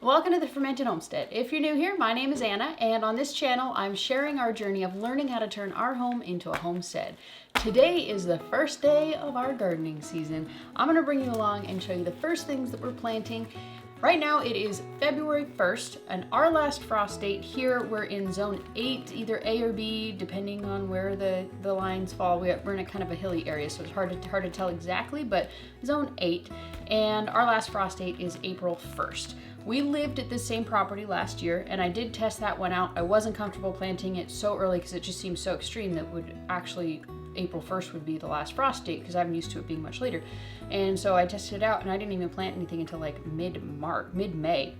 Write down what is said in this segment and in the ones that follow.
Welcome to the Fermented Homestead. If you're new here, my name is Anna, and on this channel, I'm sharing our journey of learning how to turn our home into a homestead. Today is the first day of our gardening season. I'm going to bring you along and show you the first things that we're planting. Right now it is February 1st, and our last frost date here, we're in zone 8, either A or B, depending on where the lines fall. We're in a kind of a hilly area, so it's hard to tell exactly, but zone 8, and our last frost date is April 1st. We lived at this same property last year, and I did test that one out. I wasn't comfortable planting it so early because it just seemed so extreme that April 1st would be the last frost date because I'm used to it being much later. And so I tested it out, and I didn't even plant anything until like mid-May.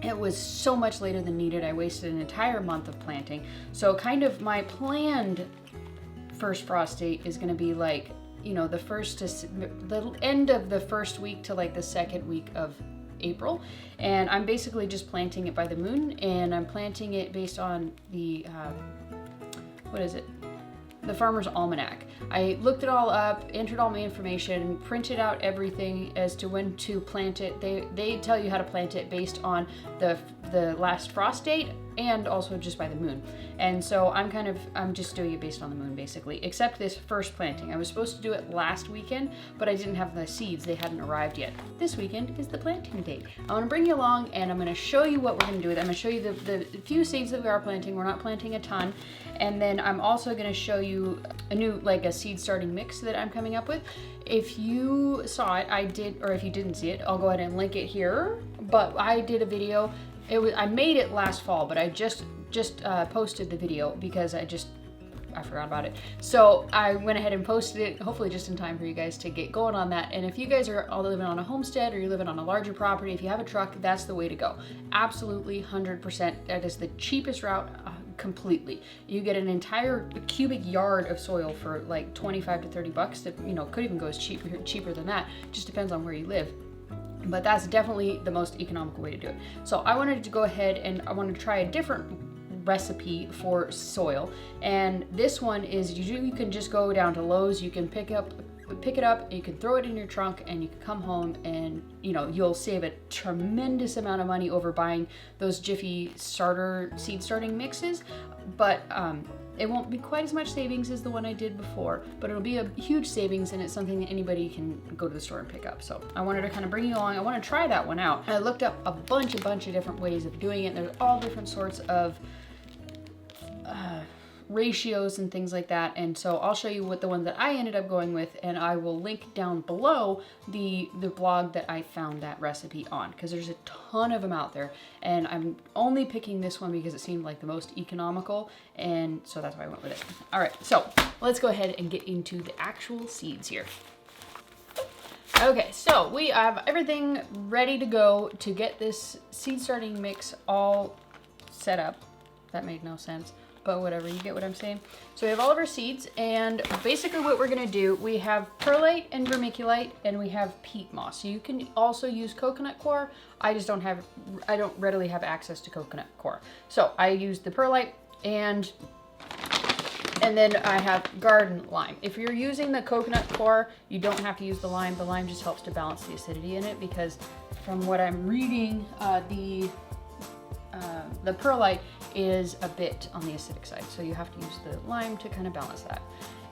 It was so much later than needed. I wasted an entire month of planting. So kind of my planned first frost date is going to be like, you know, the end of the first week to like the second week of April, and I'm basically just planting it by the moon, and I'm planting it based on the the Farmer's Almanac. I looked it all up, entered all my information, printed out everything as to when to plant it. They tell you how to plant it based on the last frost date and also just by the moon. And so I'm just doing it based on the moon basically, except this first planting. I was supposed to do it last weekend, but I didn't have the seeds. They hadn't arrived yet. This weekend is the planting date. I want to bring you along, and I'm going to show you what we're going to do with it. I'm going to show you the few seeds that we are planting. We're not planting a ton. And then I'm also going to show you a new, like a seed starting mix that I'm coming up with. If you saw it, or if you didn't see it, I'll go ahead and link it here. But I did a video. I made it last fall, but I just posted the video because I forgot about it. So I went ahead and posted it, hopefully just in time for you guys to get going on that. And if you guys are all living on a homestead or you're living on a larger property, if you have a truck, that's the way to go. Absolutely 100%. That is the cheapest route. Completely. You get an entire cubic yard of soil for like 25 to 30 bucks. That, you know, could even go as cheaper than that. Just depends on where you live. But that's definitely the most economical way to do it. So I wanted to go ahead and I wanted to try a different recipe for soil. And this one is you can just go down to Lowe's, you can pick it up, you can throw it in your trunk, and you can come home and, you know, you'll save a tremendous amount of money over buying those Jiffy seed starting mixes. But it won't be quite as much savings as the one I did before, but it'll be a huge savings, and it's something that anybody can go to the store and pick up. So I wanted to kind of bring you along. I want to try that one out. I looked up a bunch of different ways of doing it. There's all different sorts of ratios and things like that, and so I'll show you what the one that I ended up going with, and I will link down below the blog that I found that recipe on, because there's a ton of them out there, and I'm only picking this one because it seemed like the most economical, and so that's why I went with it. All right, so let's go ahead and get into the actual seeds here. Okay, so we have everything ready to go to get this seed starting mix all set up. That made no sense, but whatever, you get what I'm saying. So we have all of our seeds, and basically what we're gonna do, we have perlite and vermiculite, and we have peat moss. You can also use coconut coir. I don't readily have access to coconut coir. So I use the perlite, and then I have garden lime. If you're using the coconut coir, you don't have to use the lime. The lime just helps to balance the acidity in it, because from what I'm reading, the perlite is a bit on the acidic side, so you have to use the lime to kind of balance that.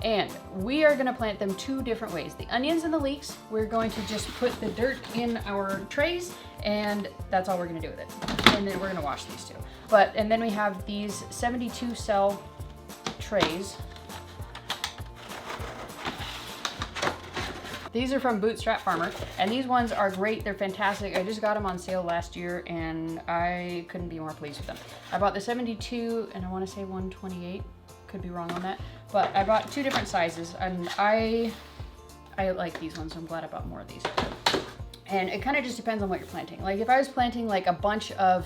And we are going to plant them two different ways. The onions and the leeks, we're going to just put the dirt in our trays, and that's all we're going to do with it. And then we're going to wash these two. And then we have these 72 cell trays. These are from Bootstrap Farmer, and these ones are great. They're fantastic. I just got them on sale last year, and I couldn't be more pleased with them. I bought the 72, and I want to say 128. Could be wrong on that, but I bought two different sizes, and I like these ones, so I'm glad I bought more of these. And it kind of just depends on what you're planting. Like if I was planting like a bunch of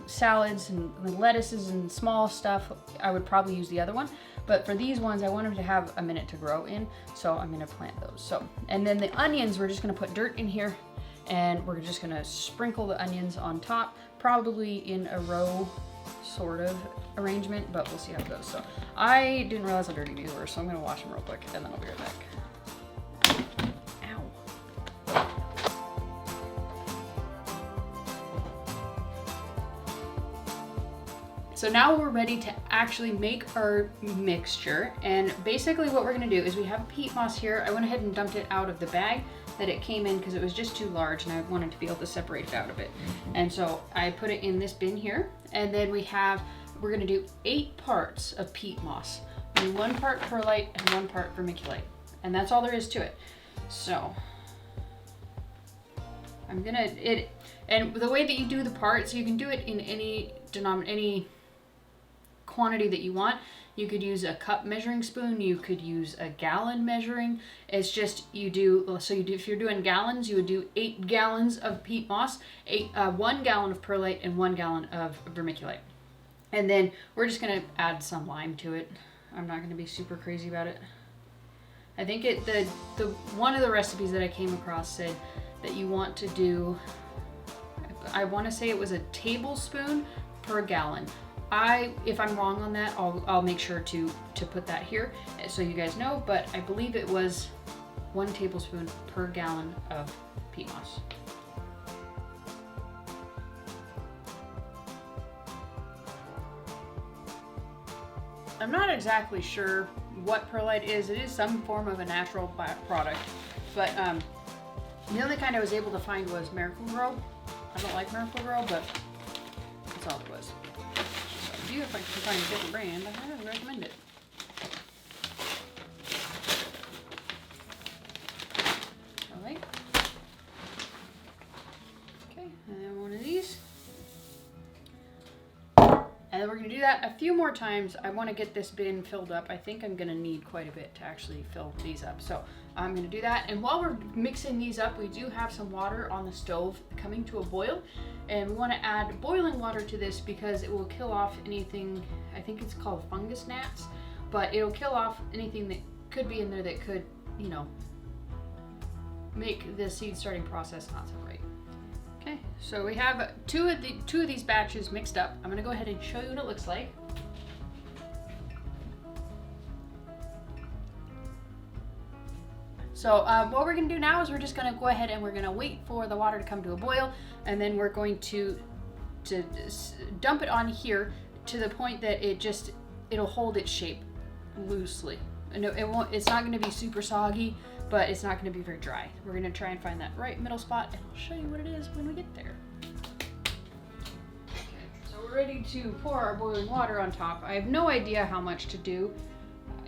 salads and lettuces and small stuff, I would probably use the other one. But for these ones, I want them to have a minute to grow in, so I'm gonna plant those. So, and then the onions, we're just gonna put dirt in here, and we're just gonna sprinkle the onions on top, probably in a row sort of arrangement, but we'll see how it goes. So I didn't realize how dirty these were, so I'm gonna wash them real quick, and then I'll be right back. So now we're ready to actually make our mixture. And basically what we're gonna do is we have peat moss here. I went ahead and dumped it out of the bag that it came in because it was just too large and I wanted to be able to separate it out of it. And so I put it in this bin here. And then we're gonna do 8 parts of peat moss. 1 part perlite and 1 part vermiculite. And that's all there is to it. So I'm gonna, and the way that you do the parts, you can do it in any quantity that you want. You could use a cup measuring spoon, you could use a gallon measuring. It's just if you're doing gallons, you would do 8 gallons of peat moss, 1 gallon of perlite, and 1 gallon of vermiculite. And then we're just gonna add some lime to it. I'm not gonna be super crazy about it. I think the one of the recipes that I came across said that you want to do, I want to say it was a tablespoon per gallon. If I'm wrong on that, I'll make sure to put that here so you guys know, but I believe it was 1 tablespoon per gallon of peat moss. I'm not exactly sure what perlite is. It is some form of a natural byproduct, but the only kind I was able to find was Miracle-Gro. I don't like Miracle-Gro, but that's all it was. So if I can find a different brand, I highly recommend it. Alright. Okay, and then one of these. And then we're going to do that a few more times. I want to get this bin filled up. I think I'm going to need quite a bit to actually fill these up. So I'm going to do that. And while we're mixing these up, we do have some water on the stove coming to a boil. And we want to add boiling water to this because it will kill off anything, I think it's called fungus gnats, but it'll kill off anything that could be in there that could, make the seed starting process not so great. Okay, so we have two of these batches mixed up. I'm gonna go ahead and show you what it looks like. So what we're gonna do now is we're just gonna go ahead and we're gonna wait for the water to come to a boil, and then we're going to dump it on here to the point that it'll hold its shape loosely. And it's not gonna be super soggy, but it's not going to be very dry. We're going to try and find that right middle spot, and I'll show you what it is when we get there. Okay, so we're ready to pour our boiling water on top. I have no idea how much to do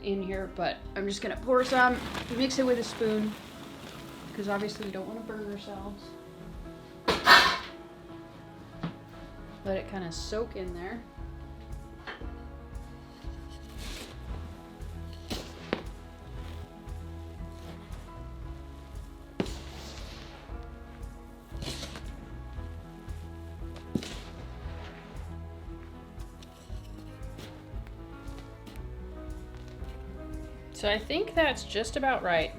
in here, but I'm just going to pour some, mix it with a spoon, because obviously we don't want to burn ourselves. Let it kind of soak in there. So I think that's just about right.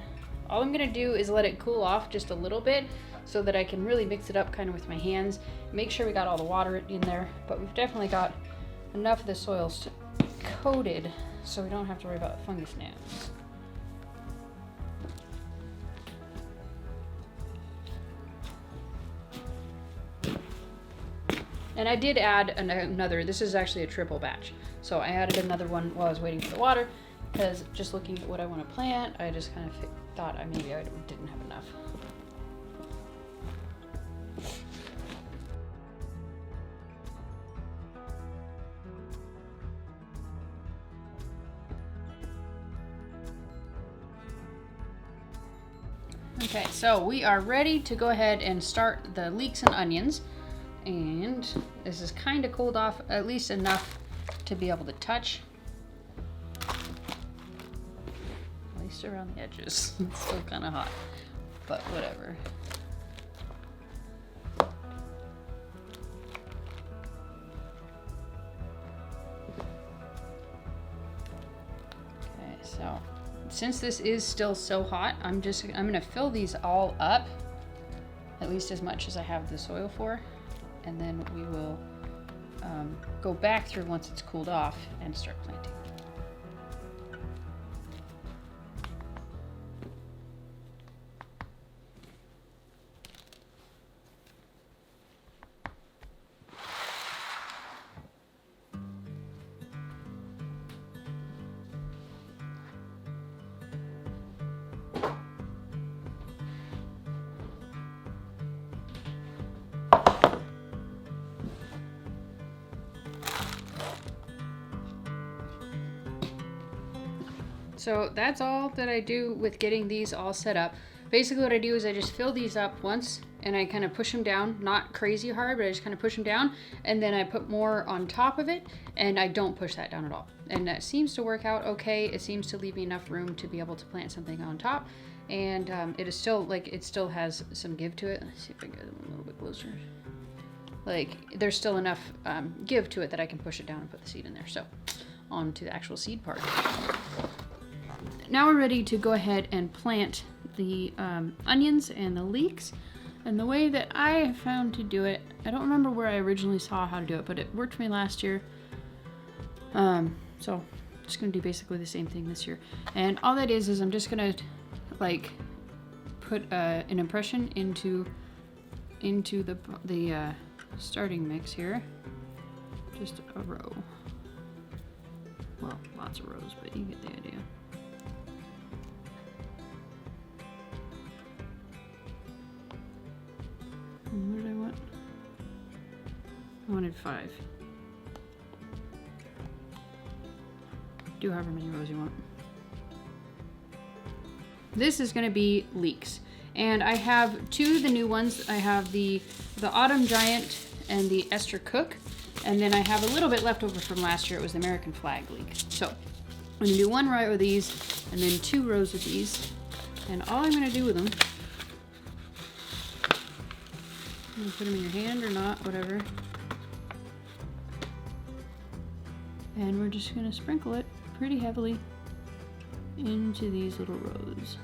All I'm gonna do is let it cool off just a little bit so that I can really mix it up kind of with my hands. Make sure we got all the water in there, but we've definitely got enough of the soil coated so we don't have to worry about fungus gnats. And I did add another, this is actually a triple batch. So I added another one while I was waiting for the water, because just looking at what I want to plant, I just kind of thought maybe I didn't have enough. Okay, so we are ready to go ahead and start the leeks and onions. And this is kind of cooled off, at least enough to be able to touch. At least around the edges. It's still kind of hot, but whatever. Okay, so since this is still so hot, I'm gonna fill these all up, at least as much as I have the soil for, and then we will go back through once it's cooled off and start planting. So that's all that I do with getting these all set up. Basically what I do is I just fill these up once and I kind of push them down, not crazy hard, but I just kind of push them down, and then I put more on top of it and I don't push that down at all. And that seems to work out okay. It seems to leave me enough room to be able to plant something on top. And it is still, like, it still has some give to it. Let's see if I can get them a little bit closer. Like, there's still enough give to it that I can push it down and put the seed in there. So, on to the actual seed part. Now we're ready to go ahead and plant the onions and the leeks. And the way that I found to do it, I don't remember where I originally saw how to do it, but it worked for me last year. So, I'm just going to do basically the same thing this year. And all that is I'm just going to, like, put an impression into the starting mix here. Just a row. Well, lots of rows, but you get the idea. And what did I want? I wanted 5. Do however many rows you want. This is going to be Leeks, and I have 2 of the new ones. I have the Autumn Giant and the Esther Cook, and then I have a little bit left over from last year. It was the American Flag Leek. So I'm going to do 1 row of these and then 2 rows of these, and all I'm going to do with them, I'm going to put them in your hand or not, whatever, and we're just going to sprinkle it pretty heavily into these little rows.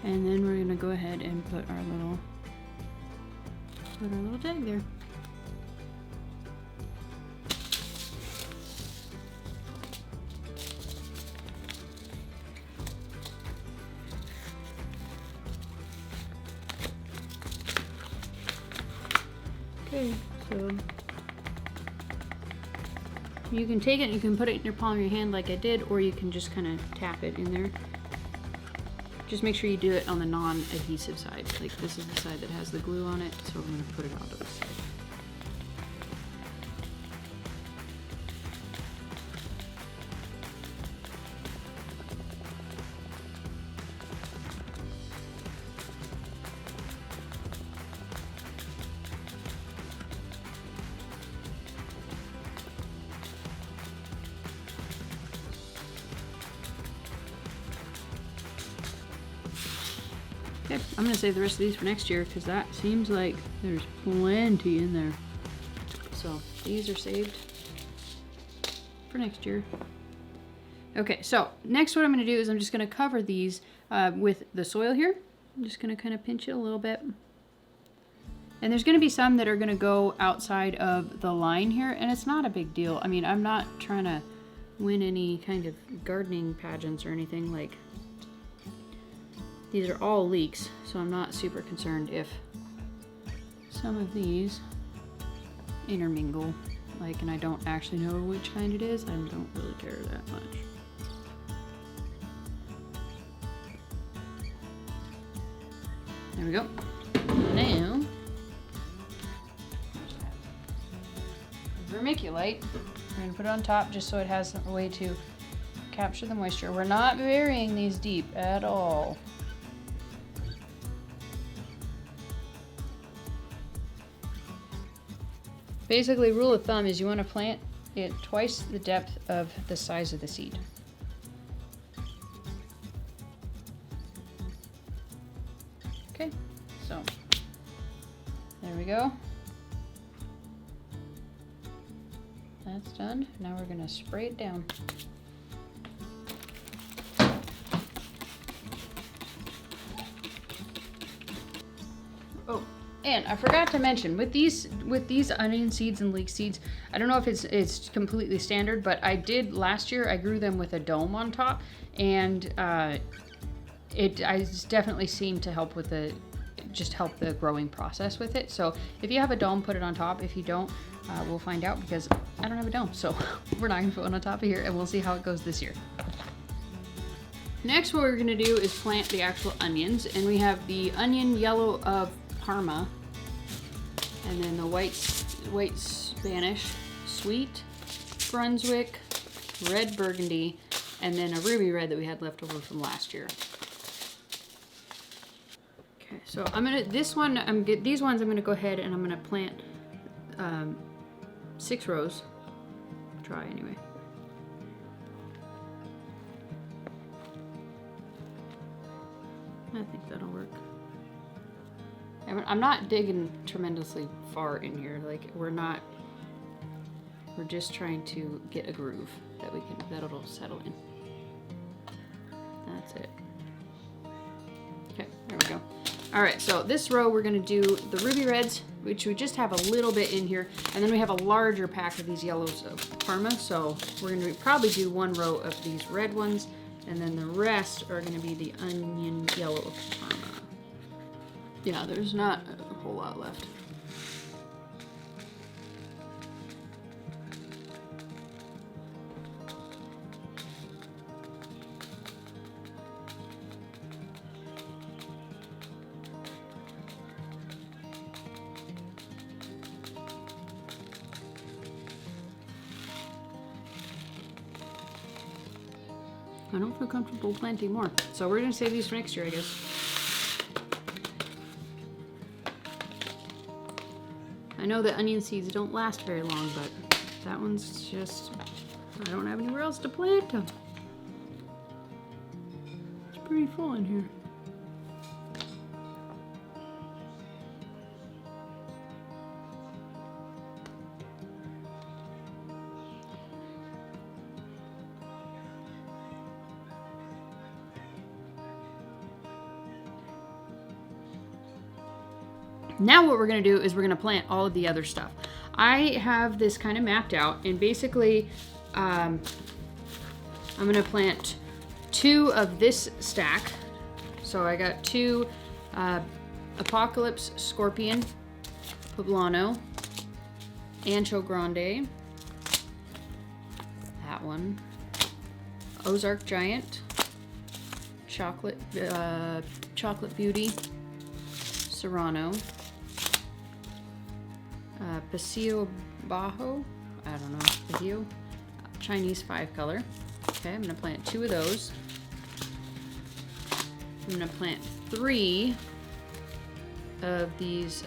And then we're gonna go ahead and put our little tag there. Okay, so you can take it, you can put it in your palm of your hand like I did, or you can just kind of tap it in there. Just make sure you do it on the non-adhesive side. Like, this is the side that has the glue on it, so I'm going to put it onto this side. Okay, I'm going to save the rest of these for next year because that seems like there's plenty in there. So these are saved for next year. Okay, so next what I'm going to do is I'm just going to cover these with the soil here. I'm just going to kind of pinch it a little bit. And there's going to be some that are going to go outside of the line here, and it's not a big deal. I mean, I'm not trying to win any kind of gardening pageants or anything. Like, these are all leeks, so I'm not super concerned if some of these intermingle, like, and I don't actually know which kind it is. I don't really care that much. There we go. Now, vermiculite, we're going to put it on top just so it has a way to capture the moisture. We're not burying these deep at all. Basically, rule of thumb is you want to plant it twice the depth of the size of the seed. Okay, so there we go. That's done. Now we're going to spray it down. Oh, and I forgot to mention, with these onion seeds and leek seeds, I don't know if it's completely standard, but I did last year. I grew them with a dome on top, and it definitely seemed to help with the just help the growing process with it. So if you have a dome, put it on top. If you don't, we'll find out, because I don't have a dome. So we're not gonna put one on top of here, and we'll see how it goes this year. Next, what we're gonna do is plant the actual onions, and we have the onion yellow of Parma, and then the white Spanish, sweet Brunswick, red Burgundy, and then a ruby red that we had left over from last year. Okay, so these ones I'm gonna go ahead and I'm gonna plant 6 rows. Try anyway. I think that'll work. I'm not digging tremendously far in here. Like, we're just trying to get a groove that'll settle in. That's it. Okay, there we go. All right, so this row we're gonna do the ruby reds, which we just have a little bit in here, and then we have a larger pack of these yellows of Parma, so we're gonna probably do 1 row of these red ones, and then the rest are gonna be the onion yellow of Parma. Yeah, there's not a whole lot left. I don't feel comfortable planting more, so we're gonna save these for next year, I guess. I know that onion seeds don't last very long, but that one's just, I don't have anywhere else to plant them. It's pretty full in here. Now what we're gonna do is we're gonna plant all of the other stuff. I have this kind of mapped out, and basically I'm gonna plant 2 of this stack. So I got 2 Apocalypse Scorpion, Poblano, Ancho Grande, that one, Ozark Giant, Chocolate Beauty, Serrano, Paseo Bajo, I don't know, Paseo, Chinese 5-color. Okay, I'm gonna plant 2 of those. I'm gonna plant 3 of these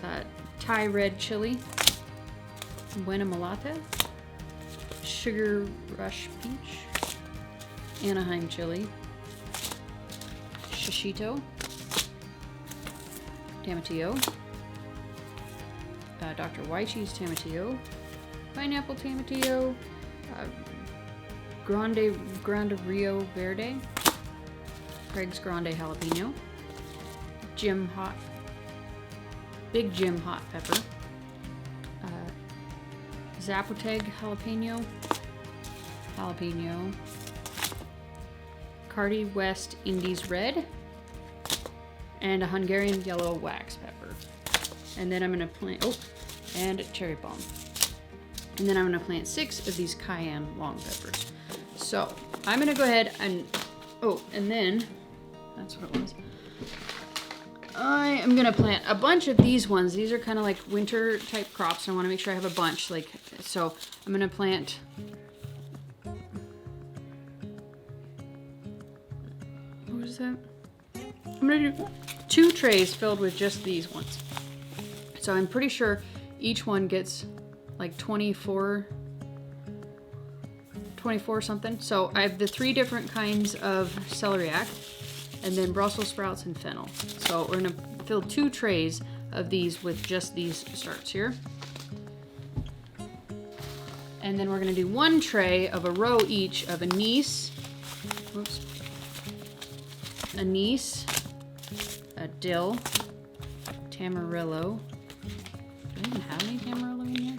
Thai red chili, Buena Malata, Sugar Rush Peach, Anaheim chili, Shishito, Tomatillo, Dr. Wychee's Tomatillo, Pineapple Tomatillo, Grande Rio Verde, Craig's Grande Jalapeno, Big Jim Hot Pepper, Zapoteg Jalapeno, Cardi West Indies Red, and a Hungarian Yellow Wax Pepper. And then I'm gonna plant, and cherry bomb. And then I'm gonna plant 6 of these cayenne long peppers. So I'm gonna go ahead and, and then, that's what it was. I am gonna plant a bunch of these ones. These are kind of like winter type crops. I wanna make sure I have a bunch, so I'm gonna plant, what is that? I'm gonna do 2 trays filled with just these ones. So I'm pretty sure each one gets like 24 something. So I have the 3 different kinds of celeriac, and then Brussels sprouts and fennel. So we're gonna fill 2 trays of these with just these starts here. And then we're gonna do 1 tray of a row each of anise, a dill, tamarillo. Do I even have any tamarillo in here?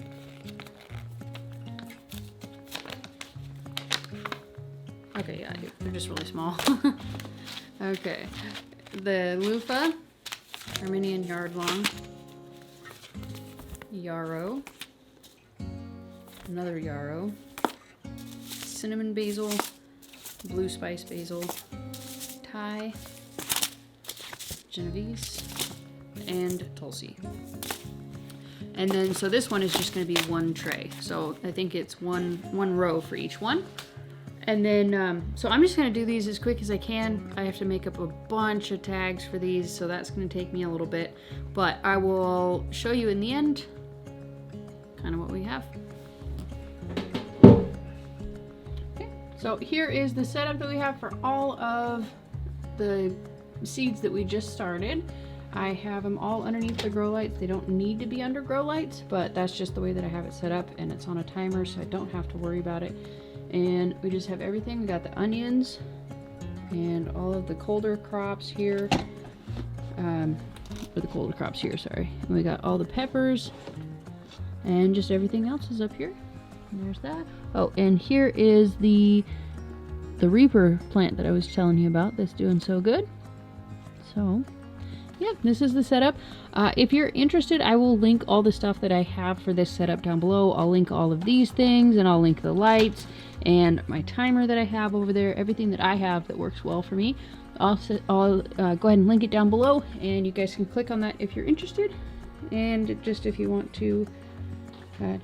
Okay, yeah, I do. They're just really small. Okay, the loofah, Armenian yardlong, yarrow, another yarrow, cinnamon basil, blue spice basil, Thai, Genovese, and Tulsi. And then, so this one is just going to be one tray. So I think it's one row for each one. And then, so I'm just going to do these as quick as I can. I have to make up a bunch of tags for these, so that's going to take me a little bit. But I will show you in the end kind of what we have. Okay, so here is the setup that we have for all of the seeds that we just started. I have them all underneath the grow lights. They don't need to be under grow lights, but that's just the way that I have it set up, and it's on a timer, so I don't have to worry about it. And we just have everything. We got the onions and all of the colder crops here. Or the colder crops here, sorry. And we got all the peppers, and just everything else is up here. And there's that. Oh, and here is the Reaper plant that I was telling you about that's doing so good. So yeah, this is the setup. If you're interested, I will link all the stuff that I have for this setup down below. I'll link all of these things, and I'll link the lights and my timer that I have over there, everything that I have that works well for me. I'll go ahead and link it down below, and you guys can click on that if you're interested, and just if you want to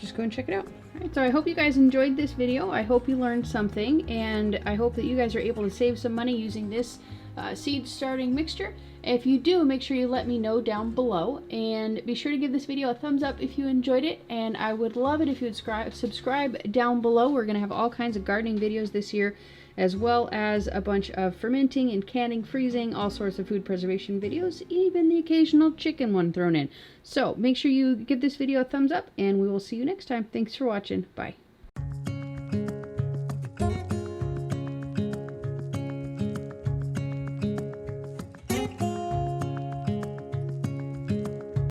just go and check it out. Alright, so I hope you guys enjoyed this video. I hope you learned something, and I hope that you guys are able to save some money using this seed starting mixture. If you do, make sure you let me know down below, and be sure to give this video a thumbs up if you enjoyed it, and I would love it if you would subscribe down below. We're going to have all kinds of gardening videos this year, as well as a bunch of fermenting and canning, freezing, all sorts of food preservation videos, even the occasional chicken one thrown in. So make sure you give this video a thumbs up, and we will see you next time. Thanks for watching. Bye.